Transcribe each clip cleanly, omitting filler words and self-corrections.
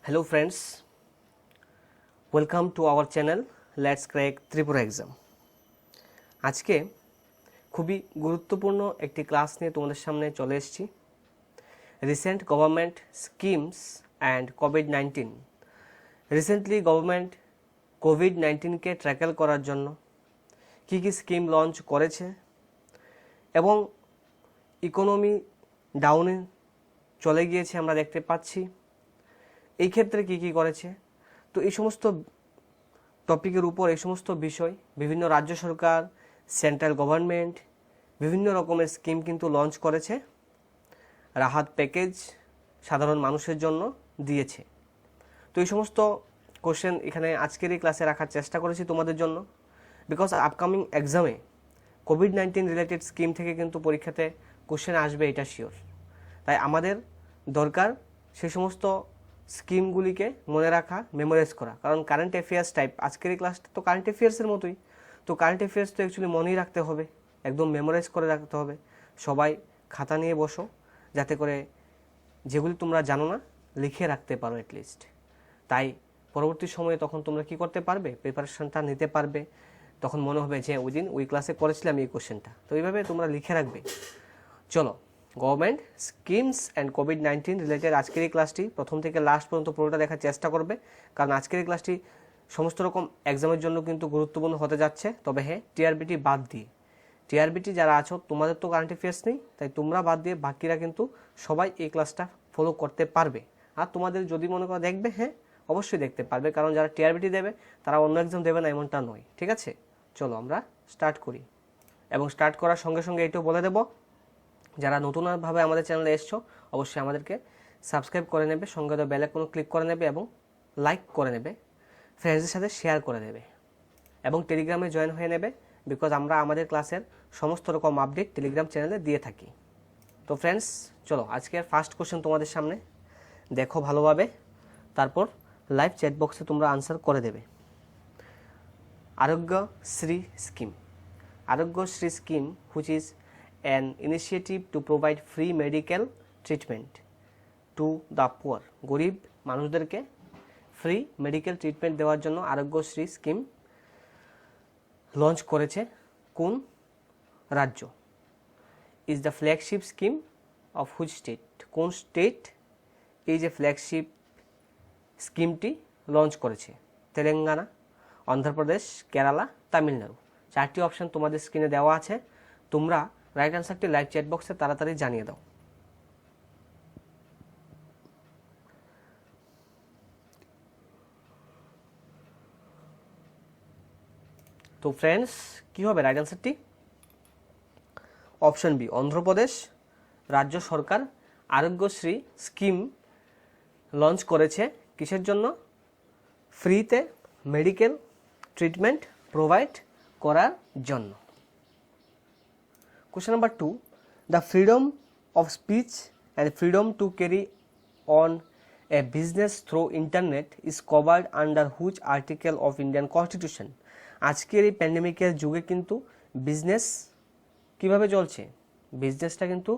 Hello friends, welcome to our channel Let's Crack Tripura Exam। আজকে খুবই গুরুত্বপূর্ণ একটি ক্লাস নিয়ে তোমাদের সামনে চলে এসেছি। রিসেন্ট গভর্নমেন্ট স্কিমস অ্যান্ড কোভিড-19। রিসেন্টলি গভর্নমেন্ট কোভিড-19কে ট্র্যাকেল করার জন্য কী কী স্কিম লঞ্চ করেছে এবং ইকোনমি ডাউনে চলে গিয়েছে আমরা দেখতে পাচ্ছি, এই ক্ষেত্রে কী কী করেছে। তো এই সমস্ত টপিকের উপর, এই সমস্ত বিষয় বিভিন্ন রাজ্য সরকার, সেন্ট্রাল গভর্নমেন্ট বিভিন্ন রকমের স্কিম কিন্তু লঞ্চ করেছে, রাহাত প্যাকেজ সাধারণ মানুষের জন্য দিয়েছে। তো এই সমস্ত কোশ্চেন এখানে আজকের এই ক্লাসে রাখার চেষ্টা করেছি তোমাদের জন্য, বিকজ আপকামিং এক্সামে কোভিড-19 রিলেটেড স্কিম থেকে কিন্তু পরীক্ষাতে কোশ্চেন আসবে, এটা শিওর। তাই আমাদের দরকার সেই সমস্ত স্কিমগুলিকে মনে রাখা, মেমোরাইজ করা, কারণ কারেন্ট অ্যাফেয়ার্স টাইপ আজকের এই ক্লাসটা তো কারেন্ট অ্যাফেয়ার্সের মতোই। তো কারেন্ট অ্যাফেয়ার্স তো অ্যাকচুয়ালি মনেই রাখতে হবে, একদম মেমোরাইজ করে রাখতে হবে। সবাই খাতা নিয়ে বসো, যাতে করে যেগুলি তোমরা জানো না লিখে রাখতে পারো অ্যাটলিস্ট। তাই পরবর্তী সময়ে তখন তোমরা কি করতে পারবে, প্রিপারেশনটা নিতে পারবে। তখন মনে হবে যে ওই দিন ওই ক্লাসে করেছিলাম এই কোশ্চেনটা। তো এইভাবে তোমরা লিখে রাখবে। চলো, government schemes and COVID-19 related আজকের এই ক্লাসটি প্রথম থেকে লাস্ট পর্যন্ত পুরোটা দেখার চেষ্টা করবে, কারণ আজকের এই ক্লাসটি সমস্ত রকম এক্সামের জন্য কিন্তু গুরুত্বপূর্ণ হতে যাচ্ছে। তবে হ্যাঁ, টিআরবিটি বাদ দিয়ে, টিআরবিটি যারা আছো তোমাদের তো কারেন্ট অ্যাফেয়ার্স নেই, তাই তোমরা বাদ দিয়ে বাকিরা কিন্তু সবাই এই ক্লাসটা ফলো করতে পারবে। আর তোমাদের যদি মনে করো দেখবে, হ্যাঁ অবশ্যই দেখতে পারবে, কারণ যারা টিআরবিটি দেবে তারা অন্য এক্সাম দেবে না এমনটা নয়। ঠিক আছে, চলো আমরা স্টার্ট করি। এবং স্টার্ট করার সঙ্গে সঙ্গে এটাও বলে দেবো, যারা নতুনভাবে আমাদের চ্যানেলে এসছো অবশ্যই আমাদেরকে সাবস্ক্রাইব করে নেবে, সঙ্গে তো বেল আইকন ক্লিক করে নেবে এবং লাইক করে নেবে, ফ্রেন্ডসদের সাথে শেয়ার করে দেবে এবং টেলিগ্রামে জয়েন হয়ে নেবে, বিকজ আমরা আমাদের ক্লাসের সমস্ত রকম আপডেট টেলিগ্রাম চ্যানেলে দিয়ে থাকি। তো ফ্রেন্ডস চলো, আজকের ফার্স্ট কোশ্চেন তোমাদের সামনে দেখো ভালোভাবে, তারপর লাইভ চ্যাট বক্সে তোমরা আনসার করে দেবে। Arogyasri scheme. Arogyasri scheme which is an initiative to provide free medical treatment to the poor। গরিব মানুষদেরকে ফ্রি মেডিকেল ট্রিটমেন্ট দেওয়ার জন্য আরোগ্যশ্রী স্কিম লঞ্চ করেছে কোন রাজ্য? Is the flagship scheme of which state? কোন স্টেট এই যে ফ্ল্যাগশিপ স্কিমটি লঞ্চ করেছে? তেলেঙ্গানা, অন্ধ্রপ্রদেশ, কেরালা, তামিলনাড়ু। চারটি অপশান তোমাদের স্ক্রিনে দেওয়া আছে, তোমরা রাইট অ্যান্সারটি লাইভ চ্যাট বক্সে তাড়াতাড়ি জানিয়ে দাও। তো ফ্রেন্ডস কি হবে রাইট অ্যান্সারটি? অপশন বি, অন্ধ্রপ্রদেশ রাজ্য সরকার আরোগ্যশ্রী স্কিম লঞ্চ করেছে কিসের জন্য? ফ্রিতে মেডিকেল ট্রিটমেন্ট প্রোভাইড করার জন্য। Question number 2, the freedom of speech and freedom to carry on a business through internet is covered under which article of Indian Constitution? আজকের এই প্যান্ডেমিকের যুগে কিন্তু বিজনেস কিভাবে চলছে? বিজনেসটা কিন্তু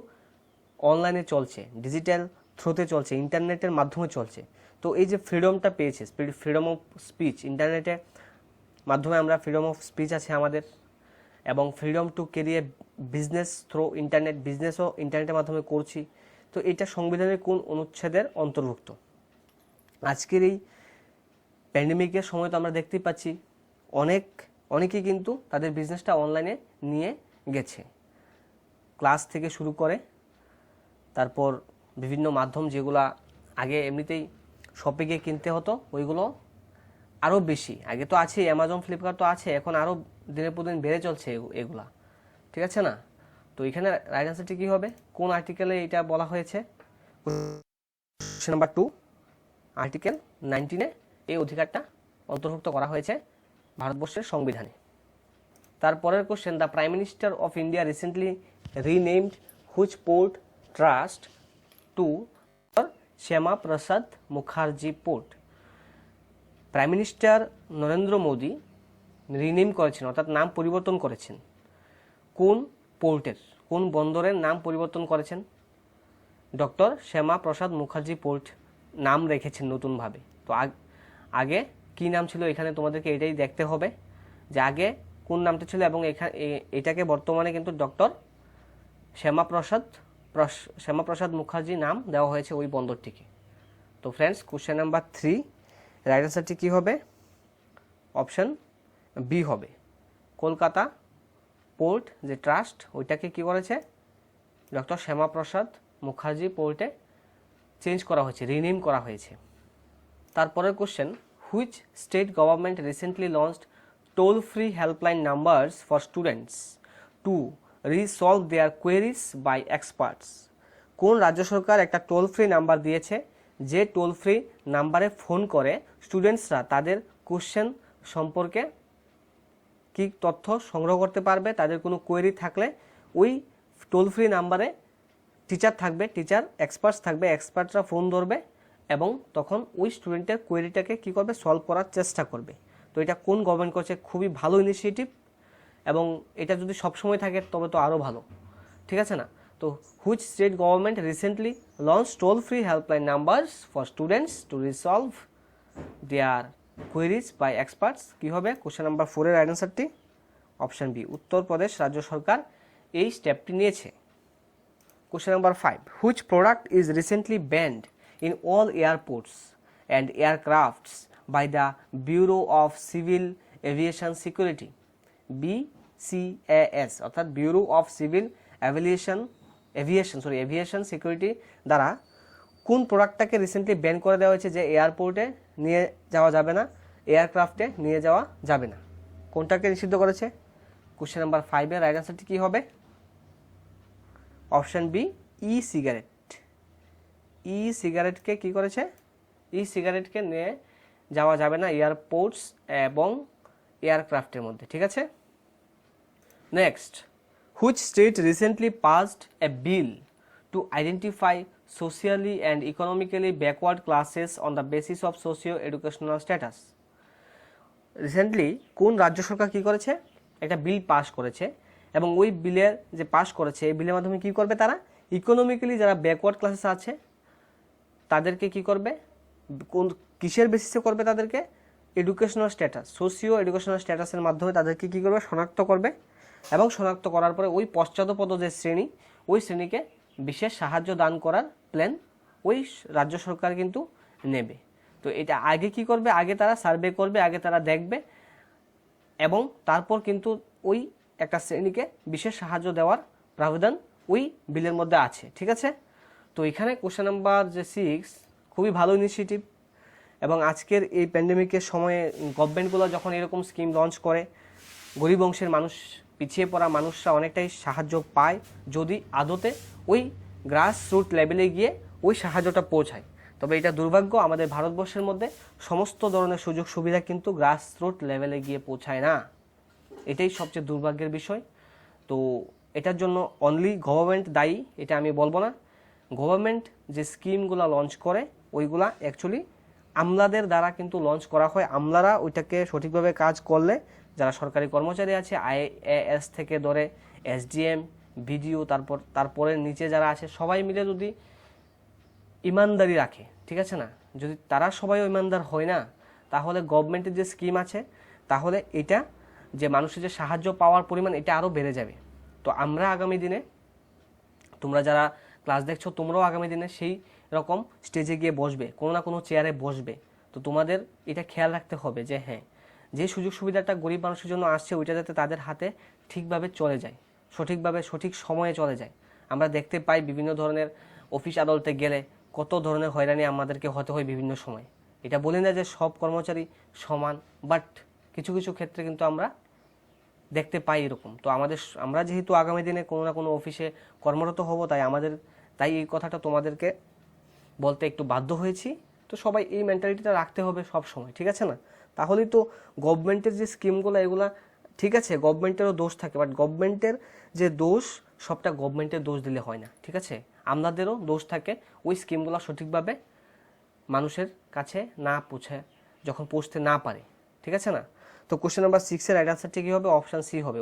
অনলাইনে চলছে, ডিজিটাল থ্রুতে চলছে, ইন্টারনেটের মাধ্যমে চলছে। তো এই যে ফ্রিডমটা পেয়েছে, ফ্রিডম অফ স্পিচ, ইন্টারনেটের মাধ্যমে আমরা ফ্রিডম অফ স্পিচ আছে আমাদের, এবং freedom to carry a business through internet, বিজনেসও ইন্টারনেটের মাধ্যমে করছি। তো এটা সংবিধানের কোন অনুচ্ছেদের অন্তর্ভুক্ত? আজকের এই প্যান্ডেমিকের সময় তো আমরা দেখতেই পাচ্ছি অনেকেই কিন্তু তাদের বিজনেসটা অনলাইনে নিয়ে গেছে, ক্লাস থেকে শুরু করে তারপর বিভিন্ন মাধ্যম যেগুলো আগে এমনিতেই শপে গিয়ে কিনতে হতো ওইগুলো আরও বেশি, আগে তো আছে অ্যামাজন, ফ্লিপকার্ট তো আছে, এখন আরও দিনের পর দিন বেড়ে চলছে এগুলা, ঠিক আছে না? তো এখানে রাইট অ্যান্সারটি কী হবে? কোন আর্টিকেলে এটা বলা হয়েছে? কোশ্চেন নাম্বার 2, আর্টিকেল 19 এই অধিকারটা অন্তর্ভুক্ত করা হয়েছে ভারতবর্ষের সংবিধানে। তারপরের question, the prime minister of India recently renamed which port trust to Shyama Prasad Mukherjee port? Prime minister Narendra Modi rename করেছেন, অর্থাৎ নাম পরিবর্তন করেছেন কোন পোর্টের, কোন বন্দরের নাম পরিবর্তন করেছেন? ডক্টর শ্যামা প্রসাদ মুখার্জি পোর্ট নাম রেখেছেন নতুনভাবে। তো আগে কি নাম ছিল এখানে তোমাদেরকে এটাই দেখতে হবে যে আগে কোন নামটা ছিল, এবং এটাকে বর্তমানে কিন্তু ডক্টর শ্যামাপ্রসাদ মুখার্জি নাম দেওয়া হয়েছে ওই বন্দরটিকে। তো ফ্রেন্ডস, কোশ্চেন নাম্বার 3 রাইট আনসারটি কী হবে? অপশন বি হবে। কলকাতা পোর্ট যে ট্রাস্ট ওইটাকে কি করেছে ডক্টর শ্যামাপ্রসাদ মুখার্জি পোর্টে চেঞ্জ করা হয়েছে, রিনেম করা হয়েছে। তারপরের question, which state government recently launched toll free helpline numbers for students to resolve their queries by experts? কোন রাজ্য সরকার একটা টোল ফ্রি নাম্বার দিয়েছে, যে টোল ফ্রি নাম্বারে ফোন করে স্টুডেন্টসরা তাদের কোশ্চেন সম্পর্কে কি তথ্য সংগ্রহ করতে পারবে? তাদের কোনো কোয়েরি থাকলে ওই টোল ফ্রি নাম্বারে টিচার থাকবে, টিচার এক্সপার্টস থাকবে, এক্সপার্টরা ফোন ধরবে এবং তখন ওই স্টুডেন্টের কোয়েরিটাকে কি করবে? সলভ করার চেষ্টা করবে। তো এটা কোন গভর্নমেন্ট করছে? খুবই ভালো ইনিশিয়েটিভ, এবং এটা যদি সবসময় থাকে তবে তো আরও ভালো, ঠিক আছে না? তো which state government recently launch toll free helpline numbers for students to resolve their queries by experts? কী হবে কোশ্চেন নাম্বার 4-এর রাইট আনসারটি? অপশন বি, উত্তরপ্রদেশ রাজ্য সরকার এই স্টেপটি নিয়েছে। Question number 5. Which product is recently banned in all airports and aircrafts by the Bureau of Civil Aviation Security? BCAS অর্থাৎ Bureau of Civil Aviation Security দ্বারা কোন প্রোডাক্টটাকে রিসেন্টলি ব্যান করে দেওয়া হয়েছে যে এয়ারপোর্টে নিয়ে যাওয়া যাবে না, এয়ারক্রাফটে নিয়ে যাওয়া যাবে না? কোনটাকে নিষিদ্ধ করেছে? কোশ্চেন নাম্বার 5-এর রাইট আনসারটি কী হবে? Option B, e cigarette. ই সিগারেটকে কি করেছে? ই সিগারেটকে নিয়ে যাওয়া যাবে না এয়ারপোর্টস এবং এয়ারক্রাফটের মধ্যে, ঠিক আছে? Next, which state recently passed A bill to identify socially and economically backward classes on the basis of socio educational status? Recently কোন রাজ্য সরকার কি করেছে? একটা বিল পাস করেছে, এবং ওই বিলের যে পাস করেছে এই বিলের মাধ্যমে কি করবে? তারা ইকোনমিক্যালি যারা ব্যাকওয়ার্ড ক্লাসেস আছে তাদেরকে কি করবে? কোন কিসের বেসিসে করবে? তাদেরকে এডুকেশনাল স্ট্যাটাস, সোশিও এডুকেশনাল স্ট্যাটাসের মাধ্যমে তাদেরকে কি করবে? শনাক্ত করবে, এবং শনাক্ত করার পরে ওই পশ্চাৎপদ যে শ্রেণী ওই শ্রেণীকে বিশেষ সাহায্য দান করার প্ল্যান ওই রাজ্য সরকার কিন্তু নেবে। তো এটা আগে কি করবে? আগে তারা সার্ভে করবে, আগে তারা দেখবে, এবং তারপর কিন্তু ওই একটা শ্রেণীকে বিশেষ সাহায্য দেওয়ার প্রাবধান ওই বিলের মধ্যে আছে, ঠিক আছে? তো এখানে কোশ্চেন নাম্বার যে 6 খুবই ভালো ইনিশিয়েটিভ, এবং আজকের এই প্যান্ডেমিকের সময়ে গভর্নমেন্টগুলো যখন এরকম স্কিম লঞ্চ করে গরিব অংশের মানুষ, পিছিয়ে পড়া মানুষরা অনেকটাই সাহায্য পায় যদি আদতে ওই গ্রাস রুট লেভেলে গিয়ে ওই সাহায্যটা পৌঁছায়। তবে এটা দুর্ভাগ্য, আমাদের ভারতবর্ষের মধ্যে সমস্ত ধরনের সুযোগ সুবিধা কিন্তু গ্রাস রুট লেভেলে গিয়ে পৌঁছায় না, এটাই সবচেয়ে দুর্ভাগ্যের বিষয়। তো এটার জন্য অনলি গভর্নমেন্ট দায়ী এটা আমি বলবো না। গভর্নমেন্ট যে স্কিমগুলো লঞ্চ করে ওইগুলা অ্যাকচুয়ালি আমলাদের দ্বারা কিন্তু লঞ্চ করা হয়। আমলারা ওইটাকে সঠিকভাবে কাজ করলে যারা সরকারি কর্মচারী আছে IAS থেকে ধরে SDM, BDO, তারপরে নিচে যারা আছে সবাই মিলে যদি ইমানদারি রাখে, ঠিক আছে না, যদি তারা সবাই ইমানদার হয় না, তাহলে গভর্নমেন্টের যে স্কিম আছে তাহলে এটা যে মানুষের যে সাহায্য পাওয়ার পরিমাণ এটা আরও বেড়ে যাবে। তো আমরা আগামী দিনে, তোমরা যারা ক্লাস দেখছো তোমরাও আগামী দিনে সেই রকম স্টেজে গিয়ে বসবে, কোনো না কোনো চেয়ারে বসবে। তো তোমাদের এটা খেয়াল রাখতে হবে যে হ্যাঁ, যে সুযোগ সুবিধাটা গরিব মানুষের জন্য আসছে ওইটা যাতে তাদের হাতে ঠিকভাবে চলে যায়, সঠিকভাবে সঠিক সময়ে চলে যায়। আমরা দেখতে পাই বিভিন্ন ধরনের অফিস আদালতে গেলে কত ধরনের হয়রানি আমাদেরকে হতে হয় বিভিন্ন সময়। এটা বলি না যে সব কর্মচারী সমান, বাট কিছু কিছু ক্ষেত্রে কিন্তু আমরা দেখতে পাই এরকম। তো আমরা যেহেতু আগামী দিনে কোনো না কোনো অফিসে কর্মরত হব, তাই এই কথাটা তোমাদেরকে বলতে একটু বাধ্য হয়েছি। তো সবাই এই মেন্টালিটিটা রাখতে হবে সব সময়, ঠিক আছে না? তাহলেই তো গভর্নমেন্টের যে স্কিমগুলো এগুলা ঠিক আছে, গভর্নমেন্টেরও দোষ থাকে, বাট গভর্নমেন্টের যে দোষ সবটা গভর্নমেন্টের দোষ দিলে হয় না, ঠিক আছে? আমলাদেরও দোষ থাকে ওই স্কিমগুলো সঠিকভাবে মানুষের কাছে যখন পৌঁছতে না পারে, ঠিক আছে না? তো কোশ্চেন নাম্বার 6-এর রাইট আনসারটি কী হবে? অপশান সি হবে,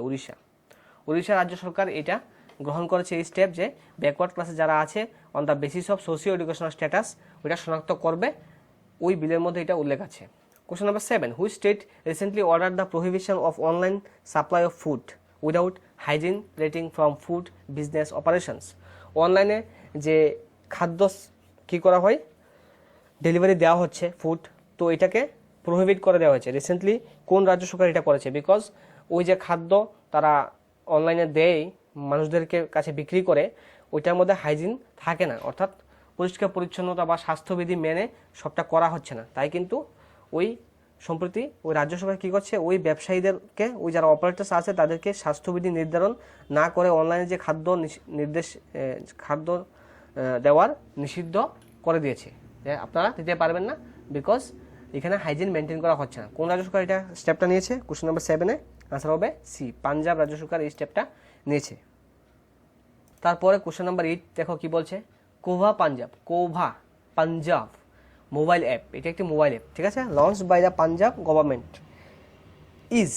উড়িষ্যা রাজ্য সরকার এটা গ্রহণ করেছে এই স্টেপ যে ব্যাকওয়ার্ড ক্লাসে যারা আছে on the basis of socio educational status ওইটা শনাক্ত করবে, ওই বিলের মধ্যে এটা উল্লেখ আছে। Question number 7, which state recently order the prohibition of online supply of food without hygiene rating from food business operations. অনলাইনে যে খাদ্য কী করা হয়, ডেলিভারি দেওয়া হচ্ছে ফুড, তো এটাকে প্রোহিবিট করে দেওয়া হয়েছে। রিসেন্টলি কোন রাজ্য সরকার এটা করেছে? বিকজ ওই যে খাদ্য তারা অনলাইনে দেয় মানুষদেরকে কাছে বিক্রি করে, ওইটার মধ্যে হাইজিন থাকে না, অর্থাৎ পরিষ্কার পরিচ্ছন্নতা বা স্বাস্থ্যবিধি মেনে সবটা করা হচ্ছে না। তাই কিন্তু ওই সম্প্রতি ওই রাজ্য সরকার কী করছে, ওই ব্যবসায়ীদেরকে, ওই যারা অপারেটার্স আছে তাদেরকে স্বাস্থ্যবিধি নির্ধারণ না করে অনলাইনে যে খাদ্য দেওয়ার নিষিদ্ধ করে দিয়েছে, যে আপনারা দিতে পারবেন না, বিকজ এখানে হাইজিন মেনটেন করা হচ্ছে না। কোন রাজ্য সরকার এটা স্টেপটা নিয়েছে? কোশ্চেন নাম্বার 7-এ আনসার হবে সি, পাঞ্জাব রাজ্য সরকার এই স্টেপটা নিয়েছে। তারপরে কোশ্চেন নাম্বার 8 দেখো কি বলছে, কোভা পাঞ্জাব মোবাইল অ্যাপ, এটা একটি মোবাইল অ্যাপ, ঠিক আছে, launch by the Punjab government is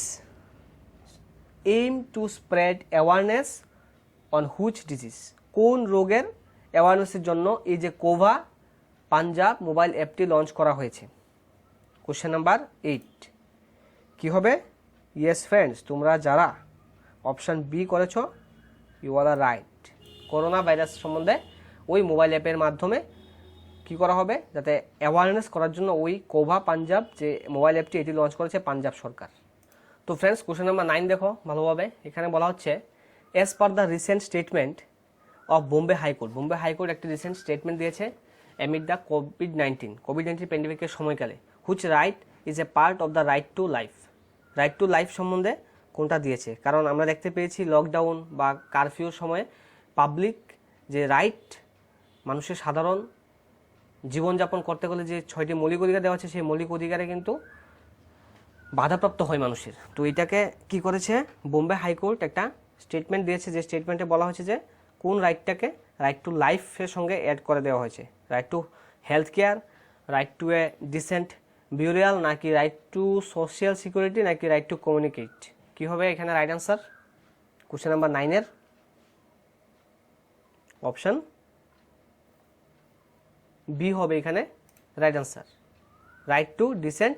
aim to spread awareness on which disease. কোন রোগের অ্যাওয়ারনেসের জন্য এই যে কোভা পাঞ্জাব মোবাইল অ্যাপটি লঞ্চ করা হয়েছে? কোশ্চেন নাম্বার 8 কি হবে? ইয়েস ফ্রেন্ডস, তোমরা যারা অপশান বি করেছ you are right. Corona virus সম্বন্ধে ওই মোবাইল অ্যাপের মাধ্যমে কি করা হবে, যাতে অ্যাওয়ারনেস করার জন্য ওই কোভা পাঞ্জাব যে মোবাইল অ্যাপটি এটি লঞ্চ করেছে পাঞ্জাব সরকার। তো ফ্রেন্ডস কোশ্চেন নাম্বার 9 দেখো ভালোভাবে, এখানে বলা হচ্ছে as per the recent statement of Bombay high court একটি রিসেন্ট স্টেটমেন্ট দিয়েছে অ্যামিড দ্য কোভিড-19 প্যান্ডেমিকের সময়কালে, which right is a part of the right to life সম্বন্ধে কোনটা দিয়েছে? কারণ আমরা দেখতে পেয়েছি লকডাউন বা কারফিউর সময়ে পাবলিক যে রাইট, মানুষের সাধারণ জীবনযাপন করতে গেলে যে 6টি মৌলিক অধিকার দেওয়া আছে, সেই মৌলিক অধিকারে কিন্তু বাধাপ্রাপ্ত হয় মানুষের। তো এটাকে কি করেছে, বোম্বে হাইকোর্ট একটা স্টেটমেন্ট দিয়েছে, যে স্টেটমেন্টে বলা হয়েছে যে কোন রাইটটাকে রাইট টু লাইফের সঙ্গে অ্যাড করে দেওয়া হয়েছে, right to health care, right to a decent burial, নাকি রাইট টু সোশ্যাল সিকিউরিটি, নাকি রাইট টু কমিউনিকেট। কী হবে এখানে রাইট আনসার? কোশ্চেন নাম্বার 9-এর অপশান বি হবে এখানে right answer, right to decent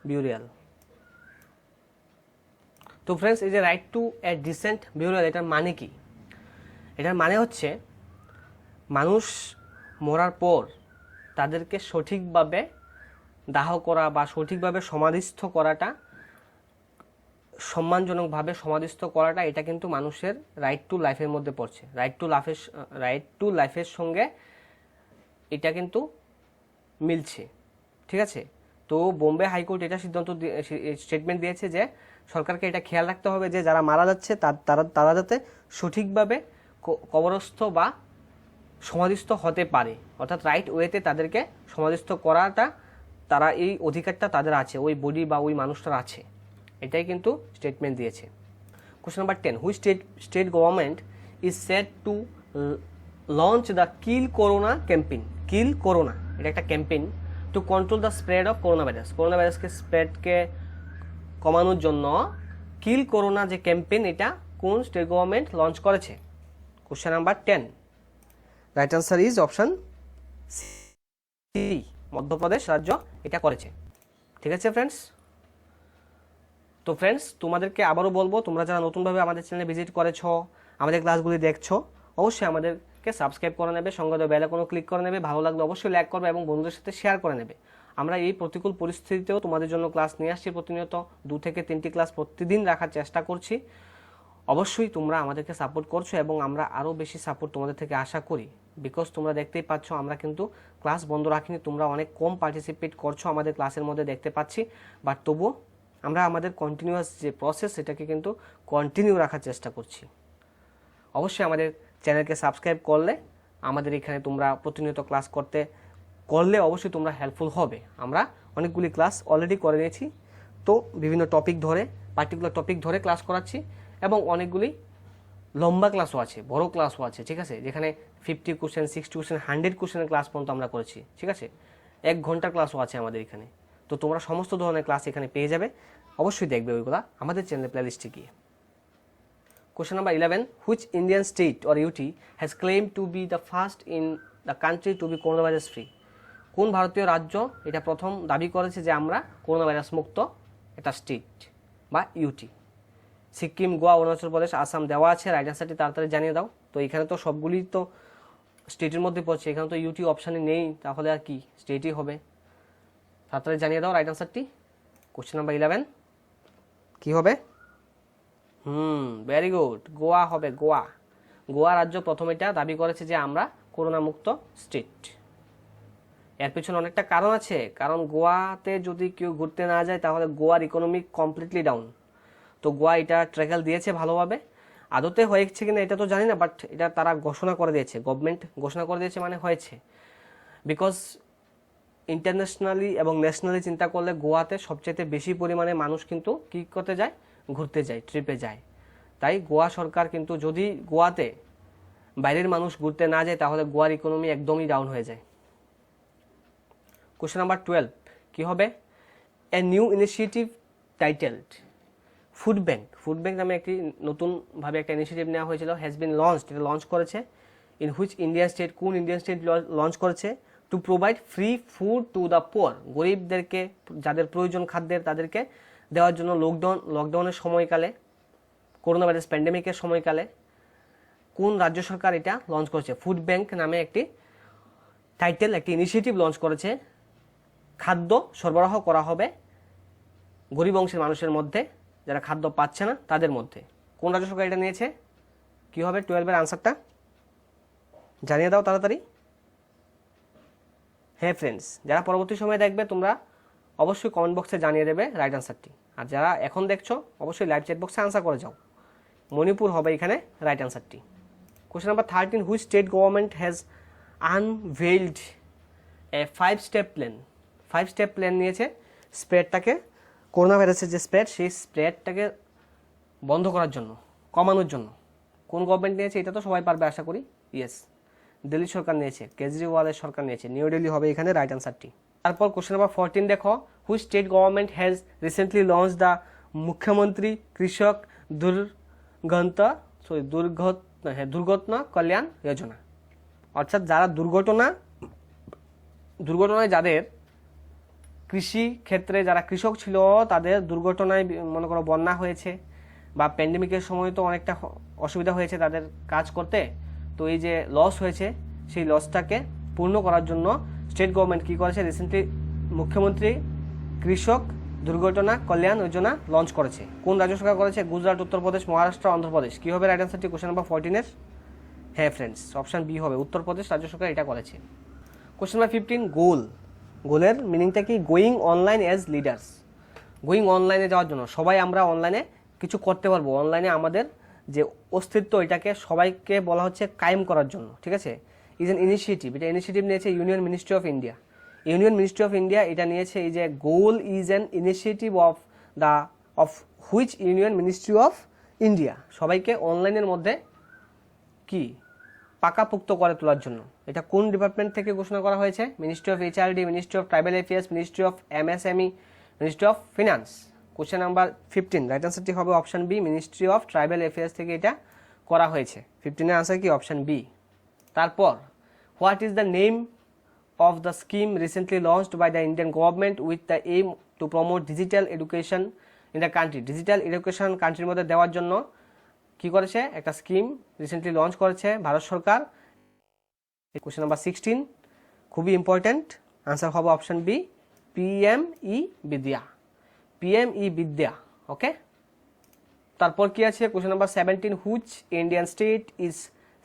burial. তো ফ্রেন্ডস এই যে right to a decent burial, এটার মানে কি? এটার মানে হচ্ছে মানুষ মরার পর তাদেরকে সঠিকভাবে দাহ করা বা সঠিকভাবে সমাধিস্থ করাটা, সম্মানজনকভাবে সমাধিস্থ করাটা, এটা কিন্তু মানুষের রাইট টু লাইফের মধ্যে পড়ছে। রাইট টু লাইফের সঙ্গে এটা কিন্তু মিলছে, ঠিক আছে। তো বোম্বে হাইকোর্ট এটা স্টেটমেন্ট দিয়েছে যে সরকারকে এটা খেয়াল রাখতে হবে যে যারা মারা যাচ্ছে তারা যাতে সঠিকভাবে কবরস্থ বা সমাধিস্থ হতে পারে, অর্থাৎ রাইট ওয়েতে তাদেরকে সমাধিস্থ করাটা, তারা এই অধিকারটা তাদের আছে, ওই বডি বা ওই মানুষটার আছে, এটাই কিন্তু স্টেটমেন্ট দিয়েছে। Question number 10, which state government is set to launch the kill corona campaign. Kill corona এটা একটা campaign to control the spread of corona ভাইরাসকে স্প্রেডকে কমানোর জন্য কিল করোনা যে ক্যাম্পেইন, এটা কোন স্টেট গভর্নমেন্ট লঞ্চ করেছে? Question number 10 right answer is option C, Madhya Pradesh রাজ্য এটা করেছে, ঠিক আছে ফ্রেন্ডস। তো ফ্রেন্ডস তোমাদেরকে আবারও বলবো, তোমরা যারা নতুনভাবে আমাদের চ্যানেলে ভিজিট করেছো, আমাদের ক্লাসগুলি দেখছো, অবশ্যই আমাদেরকে সাবস্ক্রাইব করে নেবে, সঙ্গে বেল আইকনও ক্লিক করে নেবে, ভালো লাগলে অবশ্যই লাইক করবে এবং বন্ধুদের সাথে শেয়ার করে নেবে। আমরা এই প্রতিকূল পরিস্থিতিতেও তোমাদের জন্য ক্লাস নিয়ে আসছি, প্রতিনিয়ত 2 থেকে 3টি ক্লাস প্রতিদিন রাখার চেষ্টা করছি। অবশ্যই তোমরা আমাদেরকে সাপোর্ট করছো এবং আমরা আরও বেশি সাপোর্ট তোমাদের থেকে আশা করি, বিকজ তোমরা দেখতেই পাচ্ছ আমরা কিন্তু ক্লাস বন্ধ রাখিনি, তোমরা অনেক কম পার্টিসিপেট করছো আমাদের ক্লাসের মধ্যে দেখতে পাচ্ছি, বাট তবুও আমরা আমাদের কন্টিনিউয়াস যে প্রসেস সেটাকে কিন্তু কন্টিনিউ রাখার চেষ্টা করছি। অবশ্যই আমাদের চ্যানেলকে সাবস্ক্রাইব করলে, আমাদের এখানে তোমরা প্রতিনিয়ত ক্লাস করলে অবশ্যই তোমরা হেল্পফুল হবে। আমরা অনেকগুলি ক্লাস অলরেডি করে নিয়েছি, তো বিভিন্ন পার্টিকুলার টপিক ধরে ক্লাস করাচ্ছি এবং অনেকগুলি লম্বা ক্লাসও আছে, বড় ক্লাসও আছে, ঠিক আছে, যেখানে 50 কোশ্চেন, 60 কোশ্চেন, 100 কোশ্চেনের ক্লাস পর্যন্ত আমরা করেছি, ঠিক আছে। 1 ঘন্টার ক্লাসও আছে আমাদের এখানে। তো তোমরা সমস্ত ধরনের ক্লাস এখানে পেয়ে যাবে, অবশ্যই দেখবে ওইগুলা আমাদের চ্যানেলের প্লেলিস্টে গিয়ে। Question number 11. Which Indian state or UT has claimed to be the first in the country to be coronavirus free? কোন ভারতীয় রাজ্য এটা প্রথম দাবি করেছে যে আমরা করোনা ভাইরাস মুক্ত একটা স্টেট বা ইউটি? সিকিম, গোয়া, অরুণাচল প্রদেশ, আসাম দেওয়া আছে। রাইট অ্যান্সারটি তাড়াতাড়ি জানিয়ে দাও। তো এখানে তো সবগুলি তো স্টেটের মধ্যে পড়ছে, এখানে তো ইউটি অপশানে নেই, তাহলে আর কি স্টেটই হবে। তাড়াতাড়ি জানিয়ে দাও রাইট অ্যান্সারটি। কোশ্চেন নাম্বার 11 কি হবে? ভেরি গুড, গোয়া হবে। গোয়া রাজ্য প্রথম এটা দাবি করেছে যে আমরা করোনা মুক্ত স্টেট। এর পিছনে অনেকটা কারণ আছে, কারণ গোয়াতে যদি কেউ ঘুরতে না যায় তাহলে গোয়ার ইকোনমি কমপ্লিটলি ডাউন। তো গোয়া এটা ট্র্যাকেল দিয়েছে ভালোভাবে। আদতে হয়েছে কিনা এটা তো জানি না, বাট এটা তারা ঘোষণা করে দিয়েছে, গভর্নমেন্ট ঘোষণা করে দিয়েছে, মানে হয়েছে। বিকজ ইন্টারন্যাশনালি এবং ন্যাশনালি চিন্তা করলে গোয়াতে সবচেয়ে বেশি পরিমাণে মানুষ কিন্তু কী করতে যায়, ঘুরতে যায়, ট্রিপে যায়। তাই গোয়া সরকার কিন্তু যদি গোয়াতে বাইরের মানুষ ঘুরতে না যায় তাহলে গোয়ার ইকোনমি একদমই ডাউন হয়ে যায়। কোশ্চেন নাম্বার 12 কি হবে? A new initiative titled food bank নামে একটি নতুনভাবে একটা ইনিশিয়েটিভ নেওয়া হয়েছিল, হ্যাজ বিন লঞ্চড, এটা লঞ্চ করেছে। ইন হুইচ ইন্ডিয়ান স্টেট, কোন ইন্ডিয়ান স্টেট লঞ্চ করেছে? To provide free food to the poor, গরিবদেরকে যাদের প্রয়োজন খাদ্যের তাদেরকে দেওয়ার জন্য লকডাউনের সময়কালে, করোনা ভাইরাস প্যান্ডেমিকের সময়কালে কোন রাজ্য সরকার এটা লঞ্চ করেছে? ফুড ব্যাংক নামে একটি টাইটেল, একটি ইনিশিয়েটিভ লঞ্চ করেছে। খাদ্য সরবরাহ করা হবে গরিব অংশের মানুষের মধ্যে, যারা খাদ্য পাচ্ছে না তাদের মধ্যে। কোন রাজ্য সরকার এটা নিয়েছে? কি হবে 12-এর আনসারটা? জানিয়ে দাও তাড়াতাড়ি। হ্যাঁ ফ্রেন্ডস, যারা পরবর্তী সময় দেখবে তোমরা অবশ্যই কমেন্ট বক্সে জানিয়ে দেবে রাইট আনসারটি। আর যারা এখন দেখছো অবশ্যই লাইভ চ্যাট বক্সে আনসার করে যাও। মণিপুর হবে এখানে রাইট আনসারটি। Question number 13, which state government has unveiled a 5-step plan? 5-step plan নিয়েছে স্প্রেডটাকে, করোনা ভাইরাসের যে স্প্রেড, সেই স্প্রেডটাকে বন্ধ করার জন্য, কমানোর জন্য। কোন গভর্নমেন্ট নিয়েছে এটা তো সবাই পারবে আশা করি। ইয়েস, দিল্লি সরকার নিয়েছে, কেজরিওয়ালের সরকার নিয়েছে। নিউ দিল্লি হবে এখানে রাইট আনসারটি। তারপর কোশ্চেন নাম্বার 14 দেখো, which state government has recently launch the মুখ্যমন্ত্রী কৃষক দুর্ঘটনা কল্যাণ যোজনা? অর্থাৎ যারা দুর্ঘটনায় যাদের কৃষি ক্ষেত্রে যারা কৃষক ছিল তাদের দুর্ঘটনায় মনে করো বন্যা হয়েছে বা প্যান্ডেমিকের সময় তো অনেকটা অসুবিধা হয়েছে তাদের কাজ করতে, তো এই যে লস হয়েছে সেই লসটাকে পূর্ণ করার জন্য স্টেট গভর্নমেন্ট কী করেছে? রিসেন্টলি মুখ্যমন্ত্রী কৃষক দুর্ঘটনা কল্যাণ যোজনা লঞ্চ করেছে। কোন রাজ্য সরকার করেছে? গুজরাট, উত্তরপ্রদেশ, মহারাষ্ট্র, অন্ধ্রপ্রদেশ। কী হবে রাইট আনসারটি কোশ্চেন নাম্বার 14-এর? হ্যাঁ ফ্রেন্ডস, অপশান বি হবে, উত্তরপ্রদেশ রাজ্য সরকার এটা করেছে। কোশ্চেন নাম্বার 15, গোলের মিনিংটা কি? Going online as leaders. Going অনলাইনে যাওয়ার জন্য, সবাই আমরা অনলাইনে কিছু করতে পারবো, অনলাইনে আমাদের যে অস্তিত্ব এটাকে সবাইকে বলা হচ্ছে কায়েম করার জন্য, ঠিক আছে? ইজ এন ইনিশিয়েটিভ, এটা ইনিশিয়েটিভ নিয়েছে ইউনিয়ন মিনিস্ট্রি অফ ইন্ডিয়া। এটা নিয়েছে এই যে goal is an initiative of which union ministry of India, সবাইকে অনলাইনের মধ্যে কি পাকাপোক্ত করে তোলার জন্য। এটা কোন ডিপার্টমেন্ট থেকে ঘোষণা করা হয়েছে? Ministry of HRD, ministry of tribal affairs, ministry of MSME, ministry of finance. Question number 15 right আনসারটি হবে option B, ministry of tribal affairs থেকে এটা করা হয়েছে। 15-এর আনসার কি? Option B. তারপর, what is the name of the scheme recently launched by the Indian government with the aim to promote digital education in the country? Digital education কান্ট্রির মধ্যে দেওয়ার জন্য কি করেছে? একটা স্কিম রিসেন্টলি লঞ্চ করেছে ভারত সরকার। কোশ্চেন নাম্বার 16 খুবই ইম্পর্টেন্ট, আনসার হবে option B, PME Vidya. Okay, তারপর কি আছে? Question number 17, which Indian state is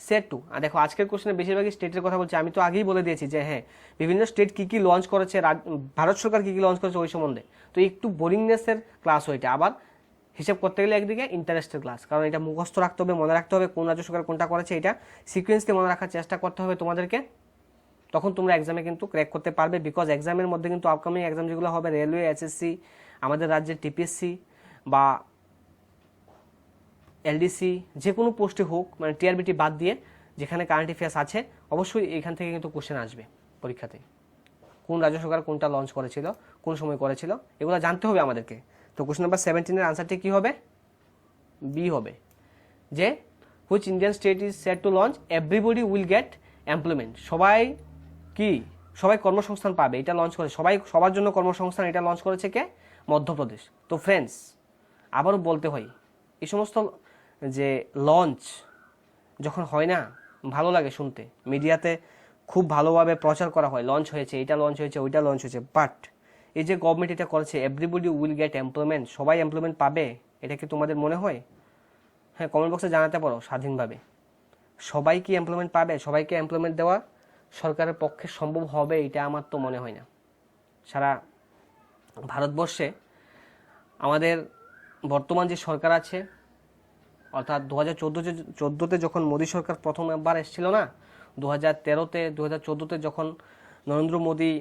set to? আর দেখো আজকের কোশ্চেনে বেশিরভাগই স্টেটের কথা বলছি। আমি তো আগেই বলে দিয়েছি যে হ্যাঁ, বিভিন্ন স্টেট কী কী লঞ্চ করেছে, ভারত সরকার কী কী লঞ্চ করেছে ওই সম্বন্ধে। তো একটু বোরিংনেসের ক্লাস ওইটা, আবার হিসেব করতে গেলে একদিকে ইন্টারেস্টের ক্লাস, কারণ এটা মুখস্থ রাখতে হবে, মনে রাখতে হবে কোন রাজ্য সরকার কোনটা করেছে, এটা সিকোয়েন্সকে মনে রাখার চেষ্টা করতে হবে তোমাদেরকে। তখন তোমরা এক্সামে কিন্তু ক্র্যাক করতে পারবে, বিকজ এক্সামের মধ্যে কিন্তু আপকামিং এক্সাম যেগুলো হবে, রেলওয়ে, SSC, আমাদের রাজ্যের TPSC বা LDC, যে কোনো পোস্টে হোক, মানে TRBT বাদ দিয়ে যেখানে কারেন্ট অ্যাফেয়ার্স আছে, অবশ্যই এখান থেকে কিন্তু কোশ্চেন আসবে পরীক্ষাতে। কোন রাজ্য সরকার কোনটা লঞ্চ করেছিল, কোন সময় করেছিল, এগুলো জানতে হবে আমাদেরকে। তো কোশ্চেন নাম্বার 17-এর আনসারটি কী হবে? বি হবে। যে which Indian state is set to launch everybody will get employment, সবাই কর্মসংস্থান পাবে, এটা লঞ্চ করে, সবার জন্য কর্মসংস্থান, এটা লঞ্চ করেছে কে? মধ্যপ্রদেশ। তো ফ্রেন্ডস আবারও বলতে হয়, এই সমস্ত যে লঞ্চ যখন হয় না, ভালো লাগে শুনতে, মিডিয়াতে খুব ভালোভাবে প্রচার করা হয়, লঞ্চ হয়েছে, এটা লঞ্চ হয়েছে, ওইটা লঞ্চ হয়েছে, বাট এই যে গভর্নমেন্ট এটা করেছে এভরিবডি উইল গেট এমপ্লয়মেন্ট, সবাই এমপ্লয়মেন্ট পাবে, এটা কি তোমাদের মনে হয়? হ্যাঁ, কমেন্ট বক্সে জানাতে পারো স্বাধীনভাবে। সবাই কি এমপ্লয়মেন্ট পাবে? সবাইকে এমপ্লয়মেন্ট দেওয়া সরকারের পক্ষে সম্ভব হবে? এটা আমার তো মনে হয় না। সারা ভারতবর্ষে আমাদের বর্তমান যে সরকার আছে, অর্থাৎ 2014-তে যখন মোদী সরকার প্রথমবার এসেছিল না, 2013-তে 2014-তে যখন নরেন্দ্র মোদী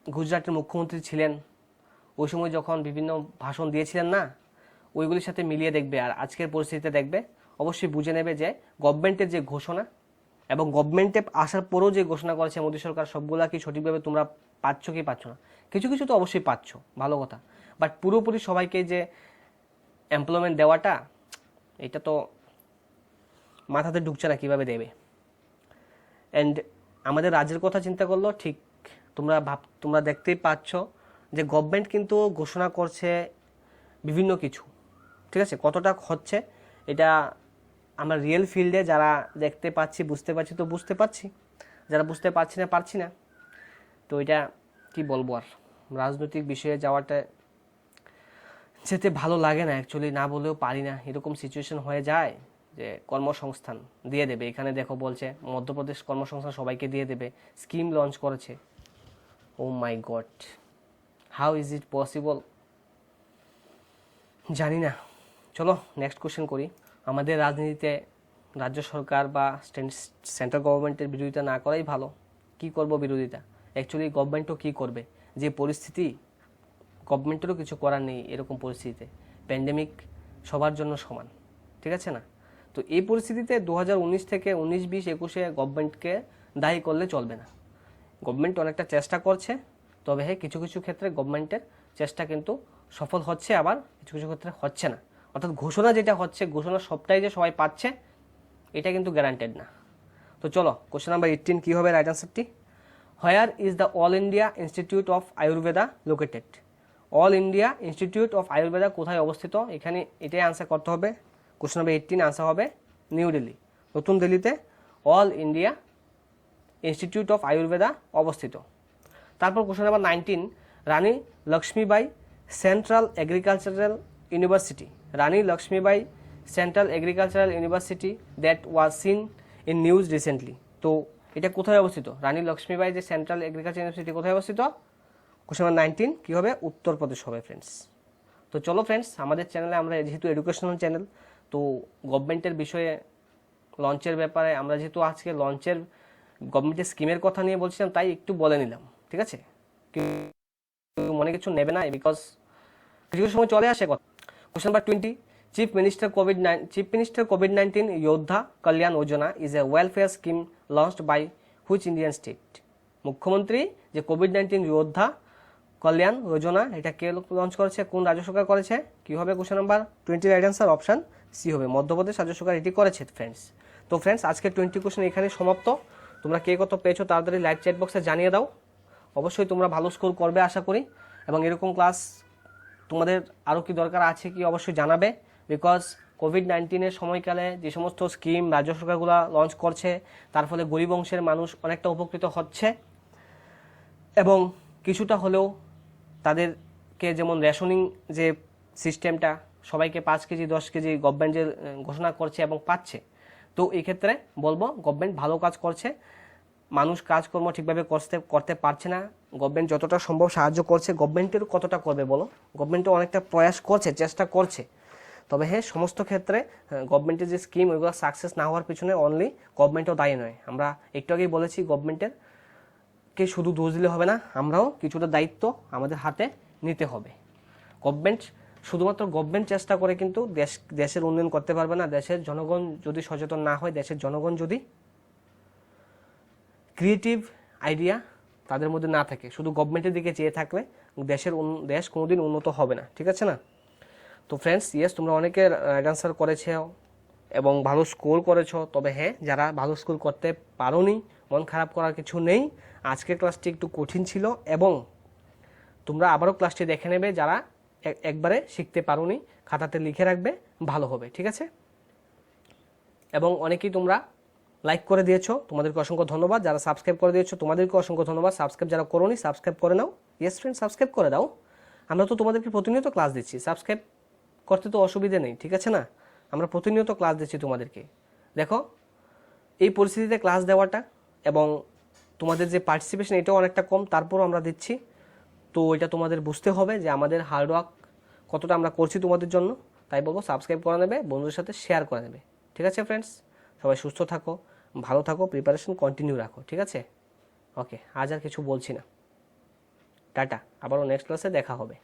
গুজরাটের মুখ্যমন্ত্রী ছিলেন, ওই সময় যখন বিভিন্ন ভাষণ দিয়েছিলেন না, ওইগুলির সাথে মিলিয়ে দেখবে আর আজকের পরিস্থিতিতে দেখবে, অবশ্যই বুঝে নেবে যে গভর্নমেন্টের যে ঘোষণা এবং গভর্নমেন্টে আসার পরেও যে ঘোষণা করেছে মোদী সরকার, সবগুলা কি সঠিকভাবে তোমরা পাচ্ছ কি পাচ্ছ না? কিছু কিছু তো অবশ্যই পাচ্ছ, ভালো কথা, বাট পুরোপুরি সবাইকে যে এমপ্লয়মেন্ট দেওয়াটা, এটা তো মাথাতে ঢুকছে না কীভাবে দেবে। অ্যান্ড আমাদের রাজ্যের কথা চিন্তা করলেও ঠিক তোমরা দেখতেই পাচ্ছ যে গভর্নমেন্ট কিন্তু ঘোষণা করছে বিভিন্ন কিছু, ঠিক আছে, কতটা হচ্ছে এটা আমরা রিয়েল ফিল্ডে যারা দেখতে পাচ্ছি, বুঝতে পারছি তো বুঝতে পারছি, যারা বুঝতে পারছি না পারছি না। তো এটা কি বলবো, আর রাজনৈতিক বিষয়ে যাওয়াটা যেতে ভালো লাগে না অ্যাকচুয়ালি, না বলেও পারি না, এরকম সিচুয়েশন হয়ে যায় যে কর্মসংস্থান দিয়ে দেবে, এখানে দেখো বলছে মধ্যপ্রদেশ কর্মসংস্থান সবাইকে দিয়ে দেবে, স্কিম লঞ্চ করেছে। Oh my god, how is it possible, জানি না। চলো নেক্সট কোশ্চেন করি। আমাদের রাজনীতিতে রাজ্য সরকার বা সেন্ট্রাল গভর্নমেন্টের বিরোধিতা না করাই ভালো। কি করব বিরোধিতা, অ্যাকচুয়ালি গভর্নমেন্টও কি করবে, যে পরিস্থিতি, গভর্নমেন্টেরও কিছু করার নেই এরকম পরিস্থিতিতে, প্যান্ডেমিক সবার জন্য সমান, ঠিক আছে না? তো এই পরিস্থিতিতে 2019 থেকে 19-20-21-এ গভর্নমেন্টকে দায়ী করলে চলবে না। গভর্নমেন্ট অনেকটা চেষ্টা করছে, তবে হ্যাঁ কিছু কিছু ক্ষেত্রে গভর্নমেন্টের চেষ্টা কিন্তু সফল হচ্ছে, আবার কিছু কিছু ক্ষেত্রে হচ্ছে না। অর্থাৎ ঘোষণা যেটা হচ্ছে, ঘোষণা সবটাই যে সবাই পাচ্ছে এটা কিন্তু গ্যারান্টেড না। তো চলো কোশ্চেন নাম্বার 18 কী হবে রাইট আনসারটি? Where is the all India institute of Ayurveda located? All India institute of Ayurveda কোথায় অবস্থিত? এখানে এটাই আনসার করতে হবে। কোশ্চেন নাম্বার 18 আনসার হবে নিউ দিল্লি, নতুন দিল্লিতে all India institute of Ayurveda অবস্থিত। তারপর question number 19, Rani Lakshmibai central agricultural university, Rani Lakshmibai central agricultural university that was seen in news recently. তো এটা কোথায় অবস্থিত? রানী লক্ষ্মীবাই যে সেন্ট্রাল এগ্রিকালচার ইউনিভার্সিটি কোথায় অবস্থিত? কোশ্চেন নাম্বার 19 কী হবে? উত্তরপ্রদেশ হবে ফ্রেন্ডস। তো চলো ফ্রেন্ডস, আমাদের চ্যানেলে আমরা যেহেতু এডুকেশনাল চ্যানেল, তো গভর্নমেন্টের বিষয়ে লঞ্চের ব্যাপারে আমরা যেহেতু আজকে লঞ্চের গভর্নমেন্টের স্কিমের কথা নিয়ে বলছিলাম, তাই একটু বলে নিলাম, ঠিক আছে? মনে কিছু নেবে না, বিকজ কিছু কিছু সময় চলে আসে কথা। কোশ্চেন নাম্বার 20, চিফ মিনিস্টার কোভিড-19 যোদ্ধা কল্যাণ যোজনা is a welfare scheme launched by which Indian state? মুখ্যমন্ত্রী যে কোভিড-19 যোদ্ধা কল্যাণ যোজনা, এটা কে লঞ্চ করেছে, কোন রাজ্য সরকার করেছে? কি হবে question number 20 right answer option C হবে, মধ্যপ্রদেশ রাজ্য সরকার এটি করেছে ফ্রেন্ডস। তো ফ্রেন্ডস আজকে 20 কোশ্চেন এখানে সমাপ্ত। তোমরা কে কত পেয়েছো তাড়াতাড়ি লাইভ চ্যাট বক্সে জানিয়ে দাও। অবশ্যই তোমরা ভালো স্কোর করবে আশা করি, এবং এরকম ক্লাস তোমাদের আরও কি দরকার আছে কি অবশ্যই জানাবে, বিকজ কোভিড-19-এর সময়কালে যে সমস্ত স্কিম রাজ্য সরকারগুলো লঞ্চ করছে, তার ফলে গরিব অংশের মানুষ অনেকটা উপকৃত হচ্ছে, এবং কিছুটা হলেও তাদেরকে, যেমন রেশনিং যে সিস্টেমটা, সবাইকে 5 কেজি 10 কেজি গভর্নমেন্ট যে ঘোষণা করছে এবং পাচ্ছে, তো এই ক্ষেত্রে বলবো গভর্নমেন্ট ভালো কাজ করছে। মানুষ কাজকর্ম ঠিকভাবে করতে পারছে না, গভর্নমেন্ট যতটা সম্ভব সাহায্য করছে। গভর্নমেন্টের কতটা করবে বলো? গভর্নমেন্টও অনেকটা প্রয়াস করছে, চেষ্টা করছে, তবে হ্যাঁ সমস্ত ক্ষেত্রে গভর্নমেন্টের যে স্কিম ওইগুলো সাকসেস না হওয়ার পিছনে অনলি গভর্নমেন্টও দায়ী নয়। আমরা একটু আগেই বলেছি গভর্নমেন্টেরকে শুধু দোষ দিলে হবে না, আমরাও কিছুটা দায়িত্ব আমাদের হাতে নিতে হবে। শুধুমাত্র গভর্নমেন্ট চেষ্টা করে কিন্তু দেশের উন্নয়ন করতে পারবে না। দেশের জনগণ যদি সচেতন না হয়, দেশের জনগণ যদি ক্রিয়েটিভ আইডিয়া তাদের মধ্যে না থাকে, শুধু গভর্নমেন্টের দিকে চেয়ে থাকলে দেশ কোনোদিন উন্নত হবে না, ঠিক আছে না? তো ফ্রেন্ডস ইয়েস, তোমরা অনেকে রাইট আনসার করেছে, এবং ভালো স্কোর করেছো। তবে হ্যাঁ, যারা ভালো স্কোর করতে পারোনি, মন খারাপ করার কিছু নেই। আজকের ক্লাসটি একটু কঠিন ছিল এবং তোমরা আবারও ক্লাসটি দেখে নেবে। যারা একবারে শিখতে পারোনি খাতাতে লিখে রাখবে, ভালো হবে, ঠিক আছে। এবং অনেকেই তোমরা লাইক করে দিয়েছো, তোমাদেরকে অসংখ্য ধন্যবাদ। যারা সাবস্ক্রাইব করে দিয়েছো তোমাদেরকে অসংখ্য ধন্যবাদ। সাবস্ক্রাইব যারা করোনি সাবস্ক্রাইব করে নাও। ইয়েস ফ্রেন্ড, সাবস্ক্রাইব করে দাও। আমরা তো তোমাদেরকে প্রতিনিয়ত ক্লাস দিচ্ছি, সাবস্ক্রাইব করতে তো অসুবিধা নেই, ঠিক আছে না। আমরা প্রতিনিয়ত ক্লাস দিচ্ছি তোমাদেরকে। দেখো, এই পরিস্থিতিতে ক্লাস দেওয়াটা এবং তোমাদের যে পার্টিসিপেশন এটাও অনেকটা কম, তারপরও আমরা দিচ্ছি। তো এটা তোমাদের বুঝতে হবে যে আমাদের হার্ডওয়ার্ক কতটা আমরা করছি তোমাদের জন্য। তাই বলবো সাবস্ক্রাইব করে নেবে, বন্ধুদের সাথে শেয়ার করে নেবে, ঠিক আছে ফ্রেন্ডস। সবাই সুস্থ থাকো, ভালো থাকো, প্রিপারেশন কন্টিনিউ রাখো, ঠিক আছে। ওকে, আজ আর কিছু বলছি না, টাটা, আবারও নেক্সট ক্লাসে দেখা হবে।